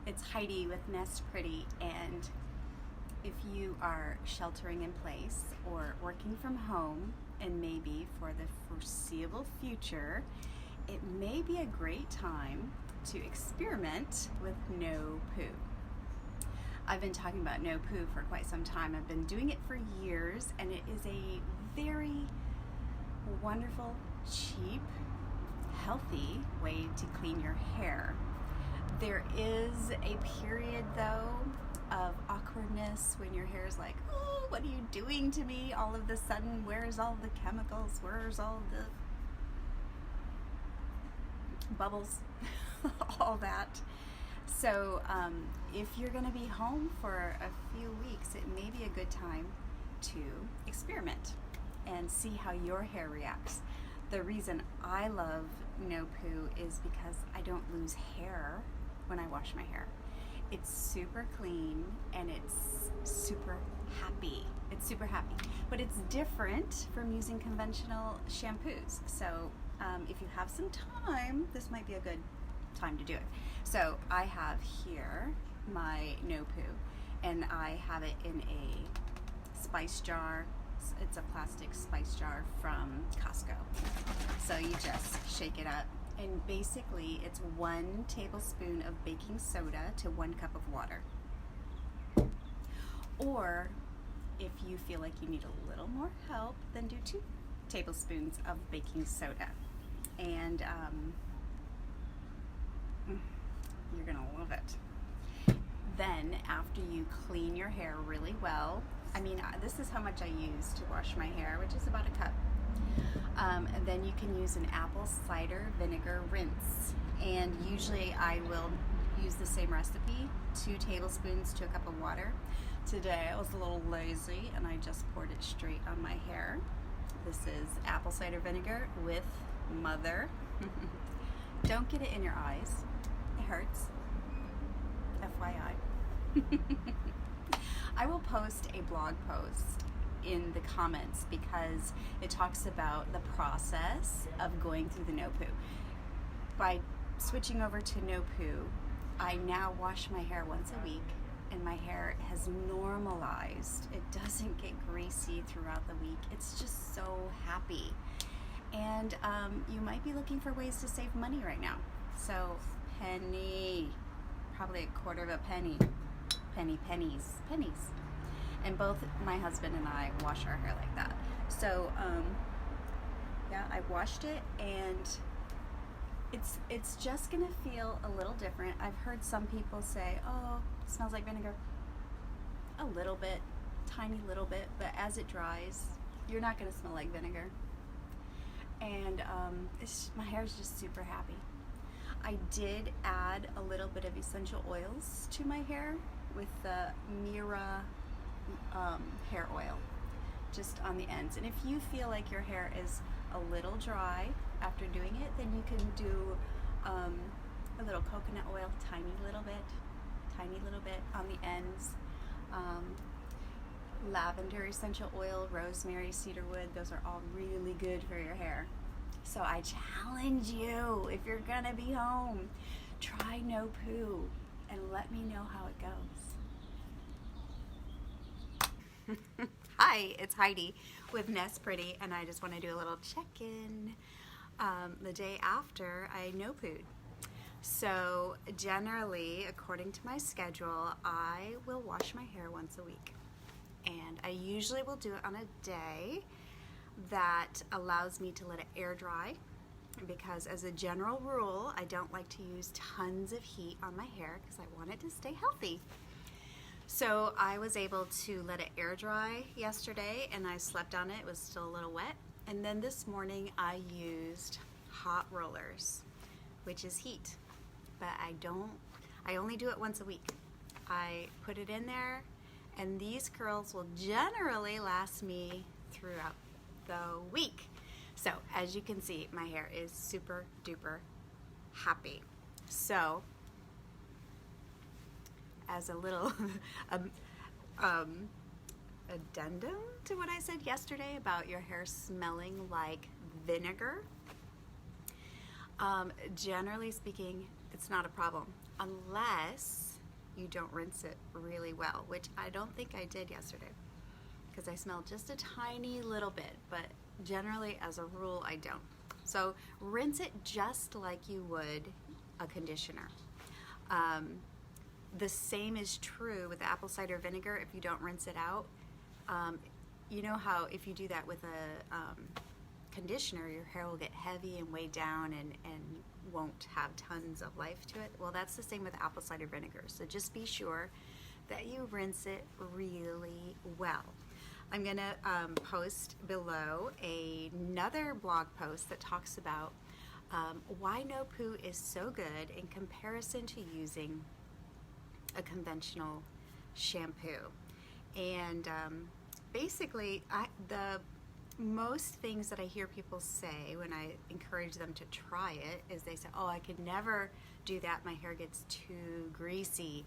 It's Heidi with Nest Pretty, and if you are sheltering in place or working from home, and maybe for the foreseeable future, it may be a great time to experiment with no poo. I've been talking about no poo for quite some time. I've been doing it for years, and it is a very wonderful, cheap, healthy way to clean your hair. There is a period though of awkwardness when your hair is like, oh, what are you doing to me all of a sudden? Where's all the chemicals? Where's all the bubbles? All that. So if you're going to be home for a few weeks, it may be a good time to experiment and see how your hair reacts. The reason I love no poo is because I don't lose hair when I wash my hair. It's super clean and it's super happy. It's super happy, but it's different from using conventional shampoos. So if you have some time, this might be a good time to do it. So I have here my no poo, and I have it in a spice jar. It's a plastic spice jar from Costco. So you just shake it up, and basically it's 1 tablespoon of baking soda to 1 cup of water. Or if you feel like you need a little more help, then do 2 tablespoons of baking soda. And you're gonna love it. Then after you clean your hair really well, this is how much I use to wash my hair, which is about a cup. And then you can use an apple cider vinegar rinse. And usually I will use the same recipe, 2 tablespoons to a cup of water. Today I was a little lazy and I just poured it straight on my hair. This is apple cider vinegar with mother. Don't get it in your eyes. It hurts. FYI. I will post a blog post in the comments because it talks about the process of going through the no poo. By switching over to no poo, I now wash my hair once a week, and my hair has normalized. It doesn't get greasy throughout the week. It's just so happy. And you might be looking for ways to save money right now. So penny, probably a quarter of a penny. Pennies. And both my husband and I wash our hair like that. So yeah, I washed it, and it's just gonna feel a little different. I've heard some people say, oh, it smells like vinegar. A little bit, tiny little bit, but as it dries, you're not gonna smell like vinegar. And my hair is just super happy. I did add a little bit of essential oils to my hair with the Mira hair oil, just on the ends. And if you feel like your hair is a little dry after doing it, then you can do a little coconut oil, tiny little bit on the ends. Lavender essential oil, rosemary, cedarwood, those are all really good for your hair. So I challenge you, if you're gonna be home, try no poo and let me know how it goes. Hi, it's Heidi with Nest Pretty, and I just want to do a little check-in the day after I no pooed. So generally, according to my schedule, I will wash my hair once a week. And I usually will do it on a day that allows me to let it air dry, because as a general rule, I don't like to use tons of heat on my hair because I want it to stay healthy. So I was able to let it air dry yesterday, and I slept on it. It was still a little wet. And then this morning I used hot rollers, which is heat, but I only do it once a week. I put it in there, and these curls will generally last me throughout the week. So as you can see, my hair is super duper happy. So as a little addendum to what I said yesterday about your hair smelling like vinegar, generally speaking, it's not a problem unless you don't rinse it really well, which I don't think I did yesterday because I smelled just a tiny little bit, but generally as a rule I don't. So rinse it just like you would a conditioner. The same is true with apple cider vinegar. If you don't rinse it out, you know how if you do that with a conditioner, your hair will get heavy and weighed down and won't have tons of life to it. Well, that's the same with apple cider vinegar. So just be sure that you rinse it really well. I'm going to post below another blog post that talks about why No Poo is so good in comparison to using a conventional shampoo. And basically, the most things that I hear people say when I encourage them to try it is they say, oh, I could never do that, my hair gets too greasy.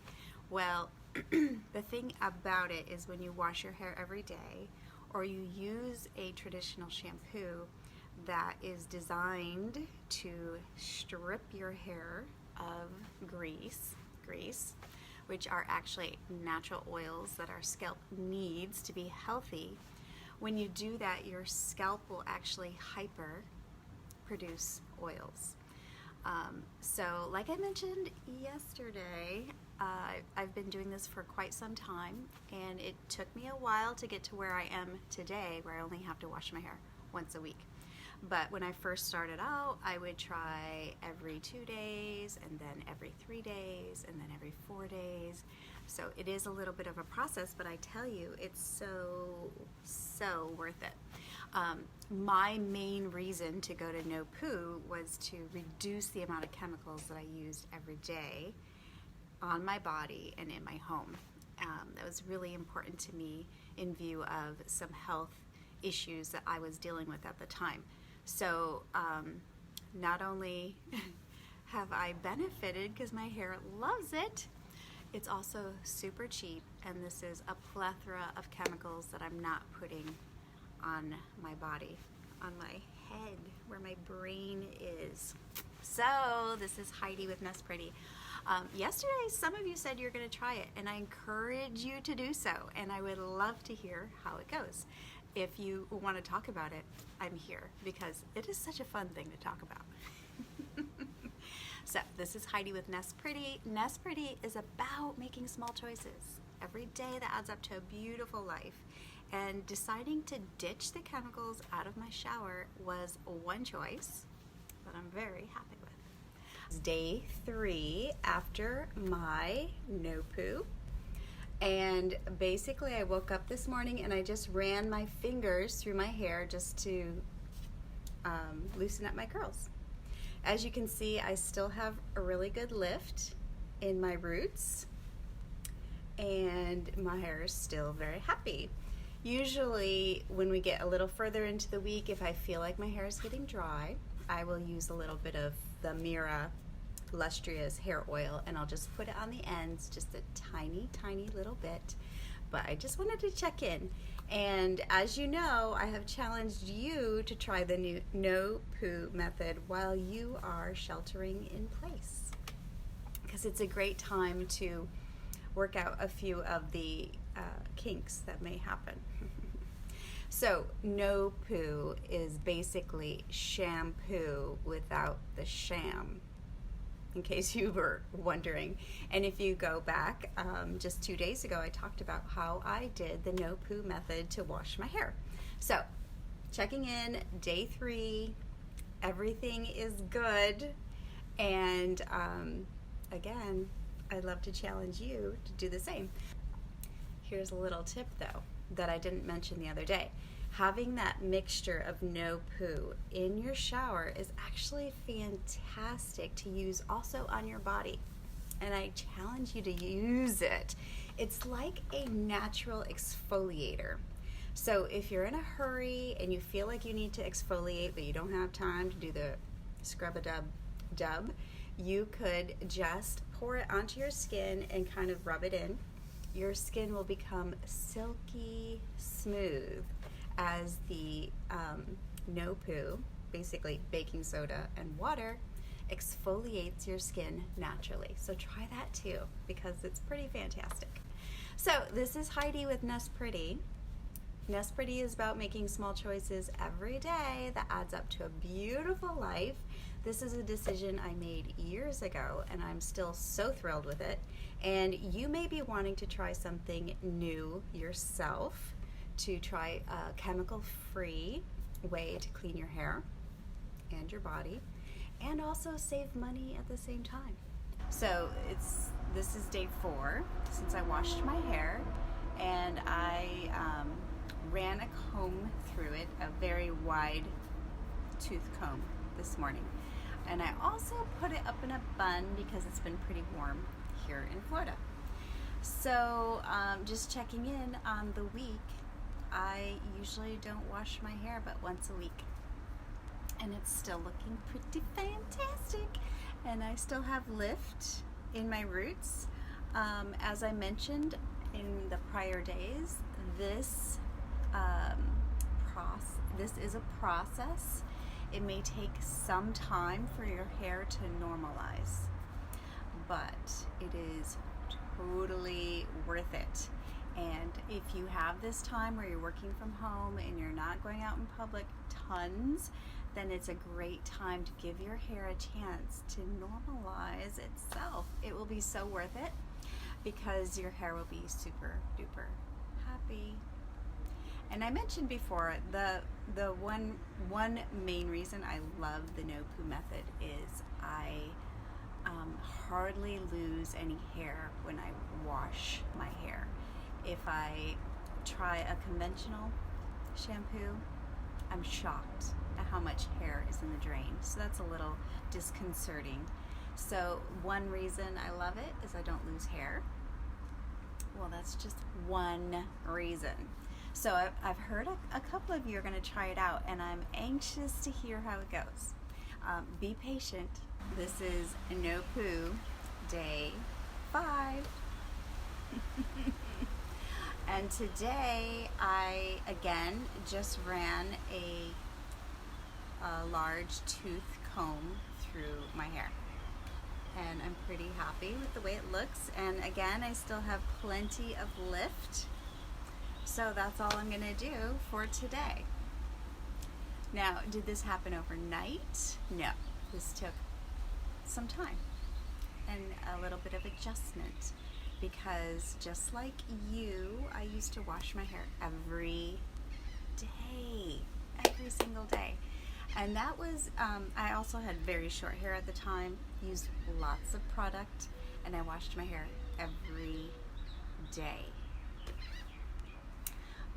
Well, the thing about it is when you wash your hair every day or you use a traditional shampoo that is designed to strip your hair of grease, which are actually natural oils that our scalp needs to be healthy. When you do that, your scalp will actually hyper produce oils. So like I mentioned yesterday, I've been doing this for quite some time, and it took me a while to get to where I am today, where I only have to wash my hair once a week. But when I first started out, I would try every 2 days, and then every 3 days, and then every 4 days. So it is a little bit of a process, but I tell you, it's so worth it. My main reason to go to No Poo was to reduce the amount of chemicals that I used every day on my body and in my home. That was really important to me in view of some health issues that I was dealing with at the time. So not only have I benefited because my hair loves it, it's also super cheap, and this is a plethora of chemicals that I'm not putting on my body, on my head, where my brain is. So this is Heidi with Nest Pretty. Yesterday, some of you said you're going to try it, and I encourage you to do so, and I would love to hear how it goes. If you want to talk about it, I'm here, because it is such a fun thing to talk about. So this is Heidi with Nest Pretty. Nest Pretty is about making small choices every day that adds up to a beautiful life. And deciding to ditch the chemicals out of my shower was one choice that I'm very happy with. It's day 3 after my No Poo. And basically I woke up this morning and I just ran my fingers through my hair just to loosen up my curls. As you can see, I still have a really good lift in my roots, and my hair is still very happy. Usually when we get a little further into the week, if I feel like my hair is getting dry, I will use a little bit of the Mira Lustrous hair oil, and I'll just put it on the ends, just a tiny little bit. But I just wanted to check in, and as you know, I have challenged you to try the new No Poo method while you are sheltering in place, because it's a great time to work out a few of the kinks that may happen. So No Poo is basically shampoo without the sham, in case you were wondering. And if you go back, just 2 days ago, I talked about how I did the No Poo method to wash my hair. So checking in, day 3, everything is good. And again, I'd love to challenge you to do the same. Here's a little tip though that I didn't mention the other day. Having that mixture of No Poo in your shower is actually fantastic to use also on your body, and I challenge you to use it. It's like a natural exfoliator. So if you're in a hurry and you feel like you need to exfoliate but you don't have time to do the scrub-a-dub, you could just pour it onto your skin and kind of rub it in. Your skin will become silky smooth as the No Poo, basically baking soda and water, exfoliates your skin naturally. So try that too, because it's pretty fantastic. So this is Heidi with Nest Pretty. Nest Pretty is about making small choices every day that adds up to a beautiful life. This is a decision I made years ago, and I'm still so thrilled with it. And you may be wanting to try something new yourself, to try a chemical-free way to clean your hair and your body, and also save money at the same time. So this is day 4 since I washed my hair, and I ran a comb through it, a very wide tooth comb this morning. And I also put it up in a bun because it's been pretty warm here in Florida. So just checking in on the week, I usually don't wash my hair but once a week. And it's still looking pretty fantastic. And I still have lift in my roots. As I mentioned in the prior days, this is a process. It may take some time for your hair to normalize, but it is totally worth it. And if you have this time where you're working from home and you're not going out in public tons, then it's a great time to give your hair a chance to normalize itself. It will be so worth it because your hair will be super duper happy. And I mentioned before, the one main reason I love the No Poo method is I hardly lose any hair when I wash my hair. If I try a conventional shampoo, I'm shocked at how much hair is in the drain. So that's a little disconcerting. So one reason I love it is I don't lose hair. Well, that's just one reason. So I've heard a couple of you are going to try it out, and I'm anxious to hear how it goes. Be patient. This is No Poo day 5. And today I again just ran a large tooth comb through my hair, and I'm pretty happy with the way it looks. And again, I still have plenty of lift, so that's all I'm gonna do for today. Now, did this happen overnight? No, this took some time and a little bit of adjustment, because just like you, I used to wash my hair every day, every single day. And that was, I also had very short hair at the time, used lots of product, and I washed my hair every day.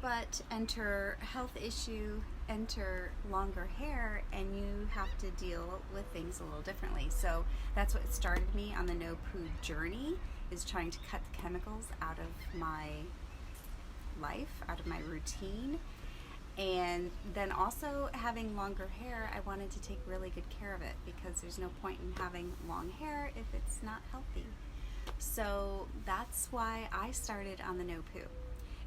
But enter health issue, enter longer hair, and you have to deal with things a little differently. So that's what started me on the No Poo journey, is trying to cut the chemicals out of my life, out of my routine. And then also having longer hair, I wanted to take really good care of it, because there's no point in having long hair if it's not healthy. So that's why I started on the No Poo.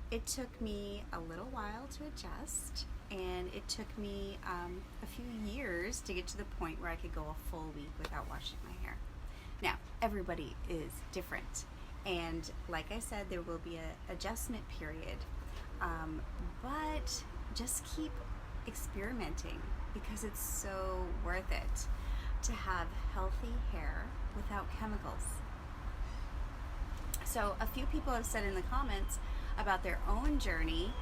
It took me a little while to adjust, and it took me a few years to get to the point where I could go a full week without washing my hair. Now, everybody is different, and like I said, there will be an adjustment period, but just keep experimenting, because it's so worth it to have healthy hair without chemicals. So a few people have said in the comments about their own journey,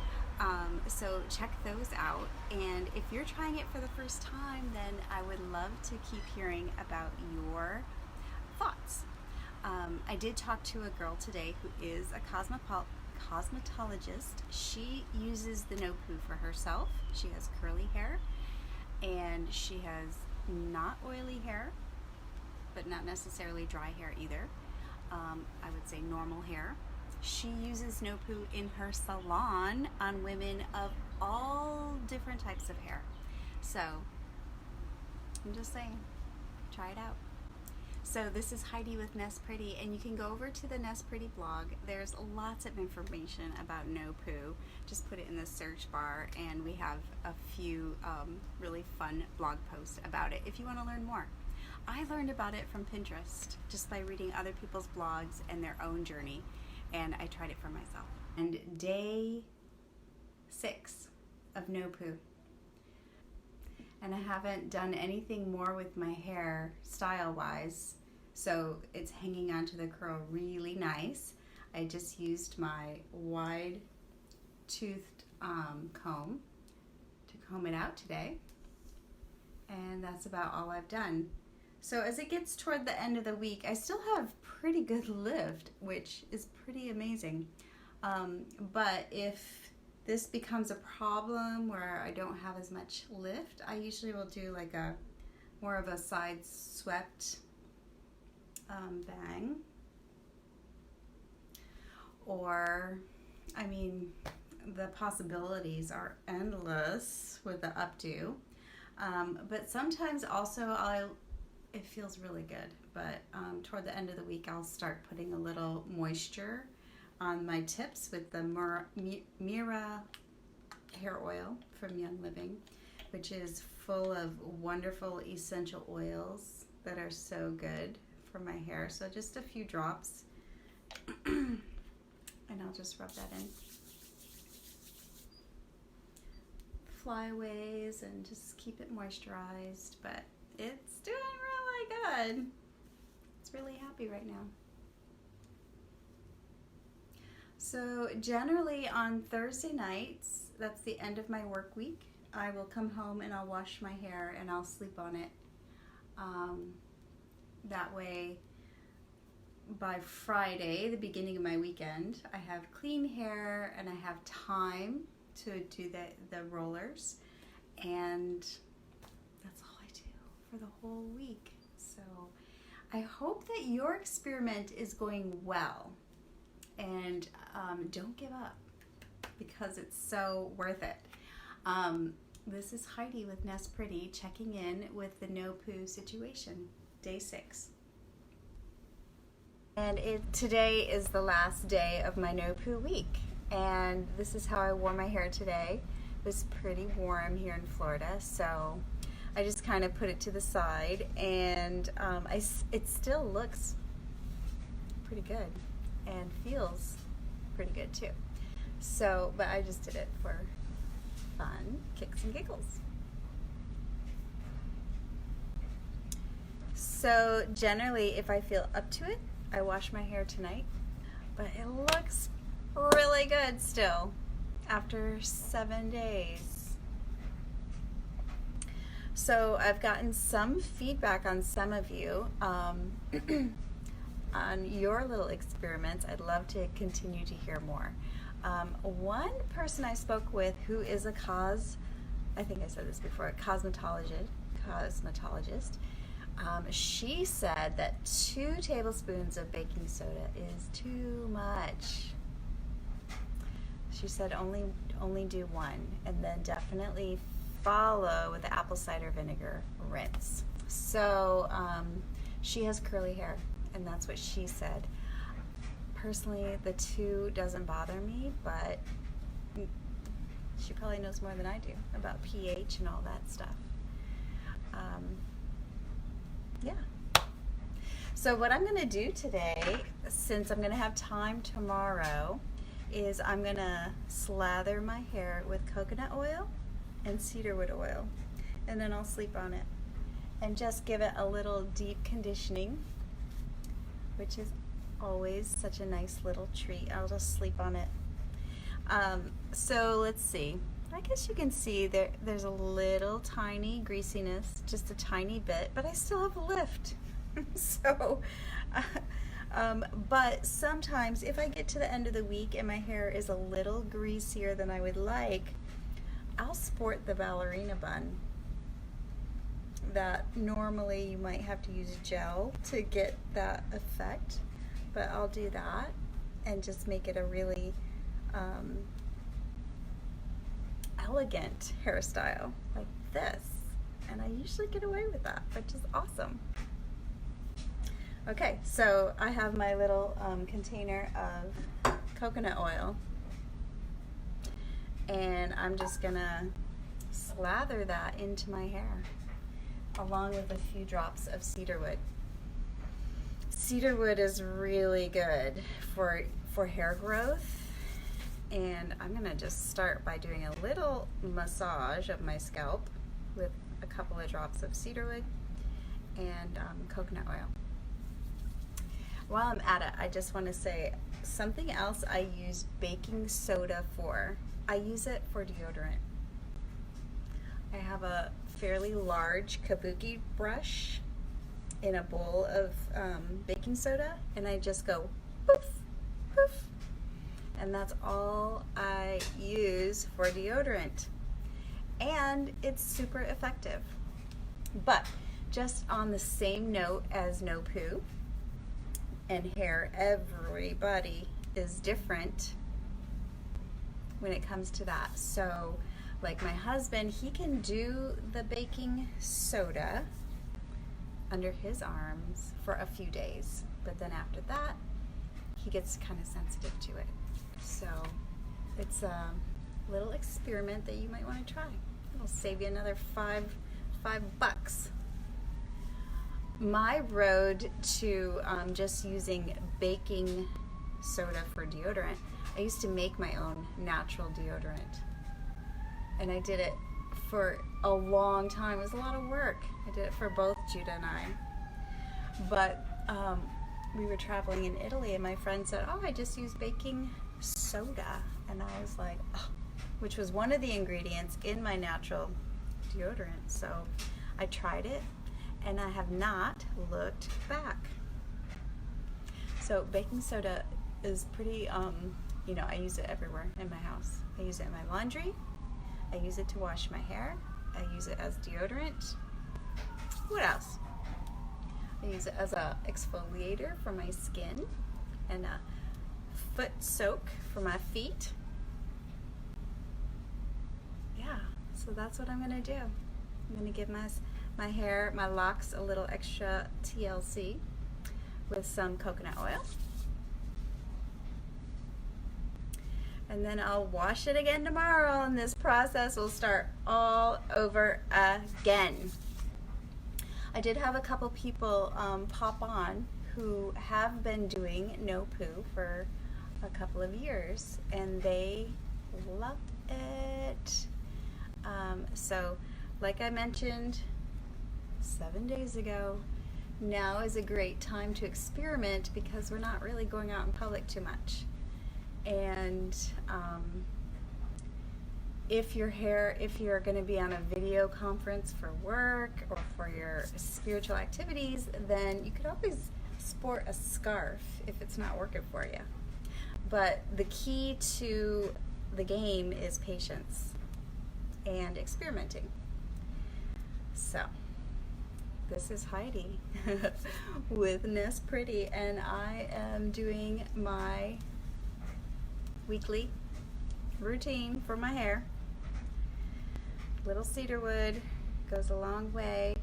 so check those out. And if you're trying it for the first time, then I would love to keep hearing about your thoughts. I did talk to a girl today who is a cosmetologist. She uses the No Poo for herself. She has curly hair, and she has not oily hair, but not necessarily dry hair either. I would say normal hair. She uses No Poo in her salon on women of all different types of hair. So I'm just saying, try it out. So this is Heidi with Nest Pretty, and you can go over to the Nest Pretty blog. There's lots of information about No Poo. Just put it in the search bar, and we have a few really fun blog posts about it if you want to learn more. I learned about it from Pinterest, just by reading other people's blogs and their own journey, and I tried it for myself. And day 6 of No Poo. And I haven't done anything more with my hair style-wise, so it's hanging onto the curl really nice. I just used my wide-toothed comb to comb it out today, and that's about all I've done. So as it gets toward the end of the week, I still have pretty good lift, which is pretty amazing. But if this becomes a problem where I don't have as much lift, I usually will do like a more of a side swept bang. Or, I mean, the possibilities are endless with the updo. But sometimes also it feels really good, but toward the end of the week I'll start putting a little moisture on my tips with the Mira hair oil from Young Living, which is full of wonderful essential oils that are so good for my hair. So just a few drops and I'll just rub that in. Flyaways and just keep it moisturized, but it's doing really good. It's really happy right now. So generally on Thursday nights, that's the end of my work week, I will come home and I'll wash my hair and I'll sleep on it. That way by Friday, the beginning of my weekend, I have clean hair and I have time to do the rollers, and that's all I do for the whole week. So I hope that your experiment is going well, and don't give up because it's so worth it. This is Heidi with Nest Pretty checking in with the No Poo situation, day 6. And today is the last day of my No Poo week, and this is how I wore my hair today. It was pretty warm here in Florida, so I just kind of put it to the side, and it still looks pretty good and feels pretty good too. So, but I just did it for fun, kicks and giggles. So generally, if I feel up to it, I wash my hair tonight, but it looks really good still after 7 days. So I've gotten some feedback on some of you on your little experiments. I'd love to continue to hear more. One person I spoke with who is a I think I said this before, a cosmetologist, she said that 2 tablespoons of baking soda is too much. She said only do 1, and then definitely follow with the apple cider vinegar rinse. So she has curly hair, and that's what she said. Personally, the 2 doesn't bother me, but she probably knows more than I do about pH and all that stuff. Yeah. So what I'm going to do today, since I'm going to have time tomorrow, is I'm going to slather my hair with coconut oil and cedarwood oil, and then I'll sleep on it and just give it a little deep conditioning, which is always such a nice little treat. I'll just sleep on it. So let's see. I guess you can see there's a little tiny greasiness, just a tiny bit, but I still have a lift. So, but sometimes if I get to the end of the week and my hair is a little greasier than I would like, I'll sport the ballerina bun. That normally you might have to use gel to get that effect, but I'll do that and just make it a really elegant hairstyle like this, and I usually get away with that, which is awesome. Okay, so I have my little container of coconut oil, and I'm just gonna slather that into my hair, along with a few drops of cedarwood. Cedarwood is really good for hair growth, and I'm gonna just start by doing a little massage of my scalp with a couple of drops of cedarwood and coconut oil. While I'm at it, I just want to say something else I use baking soda for. I use it for deodorant. I have a fairly large kabuki brush in a bowl of baking soda, and I just go poof, poof, and that's all I use for deodorant, and it's super effective. But just on the same note as no poo and hair, everybody is different when it comes to that. So like my husband, he can do the baking soda under his arms for a few days, but then after that he gets kind of sensitive to it. So it's a little experiment that you might want to try. It'll save you another $5. My road to just using baking soda for deodorant, I used to make my own natural deodorant, and I did it for a long time. It was a lot of work. I did it for both Judah and I. But we were traveling in Italy, and my friend said, oh, I just use baking soda. And I was like, oh, which was one of the ingredients in my natural deodorant. So I tried it, and I have not looked back. So baking soda is pretty, you know, I use it everywhere in my house. I use it in my laundry. I use it to wash my hair. I use it as deodorant. What else? I use it as a exfoliator for my skin, and a foot soak for my feet. Yeah, so that's what I'm gonna do. I'm gonna give my hair, my locks, a little extra TLC with some coconut oil. And then I'll wash it again tomorrow, and this process will start all over again. I did have a couple people pop on who have been doing no poo for a couple of years, and they love it. So like I mentioned 7 days ago, now is a great time to experiment because we're not really going out in public too much. And if you're going to be on a video conference for work or for your spiritual activities, then you could always sport a scarf if it's not working for you. But the key to the game is patience and experimenting. So this is Heidi with Nest Pretty, and I am doing my weekly routine for my hair. Little cedarwood goes a long way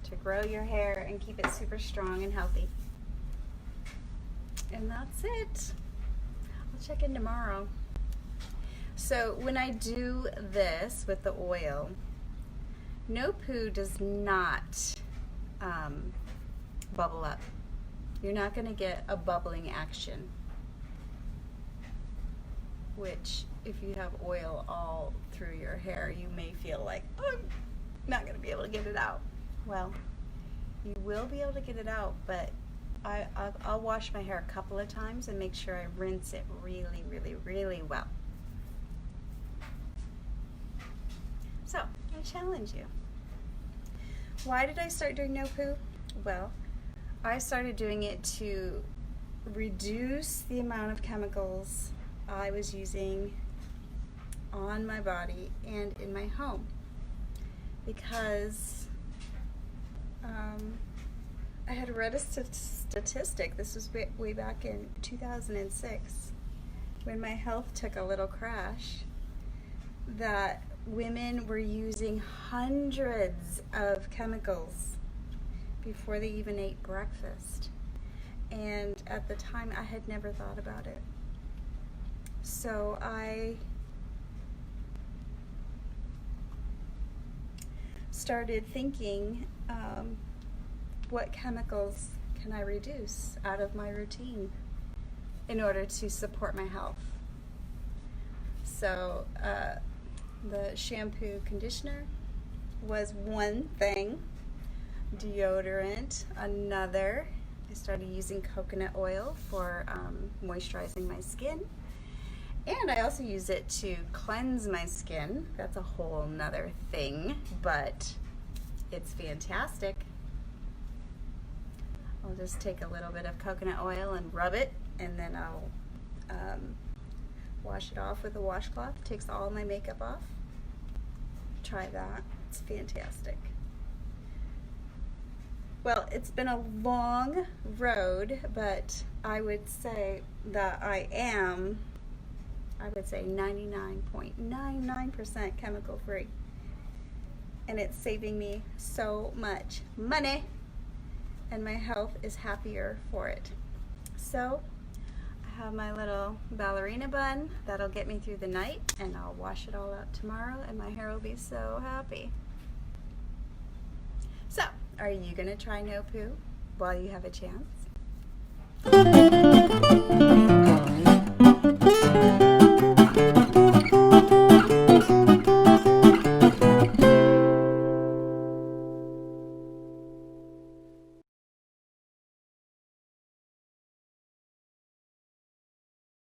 to grow your hair and keep it super strong and healthy. And that's it. I'll check in tomorrow. So when I do this with the oil, no poo does not bubble up. You're not going to get a bubbling action, which if you have oil all through your hair, you may feel like, oh, I'm not going to be able to get it out. Well, you will be able to get it out, but I'll wash my hair a couple of times and make sure I rinse it really, really, really well. So, I challenge you. Why did I start doing no poo? Well, I started doing it to reduce the amount of chemicals I was using on my body and in my home, because I had read a statistic, this was way back in 2006, when my health took a little crash, that women were using hundreds of chemicals before they even ate breakfast. And at the time, I had never thought about it. So started thinking, what chemicals can I reduce out of my routine in order to support my health? So the shampoo, conditioner was one thing, deodorant another. I started using coconut oil for moisturizing my skin, and I also use it to cleanse my skin. That's a whole nother thing, but it's fantastic. I'll just take a little bit of coconut oil and rub it, and then I'll wash it off with a washcloth. Takes all my makeup off. Try that. It's fantastic. Well, it's been a long road, but I would say that I would say 99.99% chemical free. And it's saving me so much money, and my health is happier for it. So I have my little ballerina bun that'll get me through the night, and I'll wash it all out tomorrow, and my hair will be so happy. So, are you gonna try No Poo while you have a chance?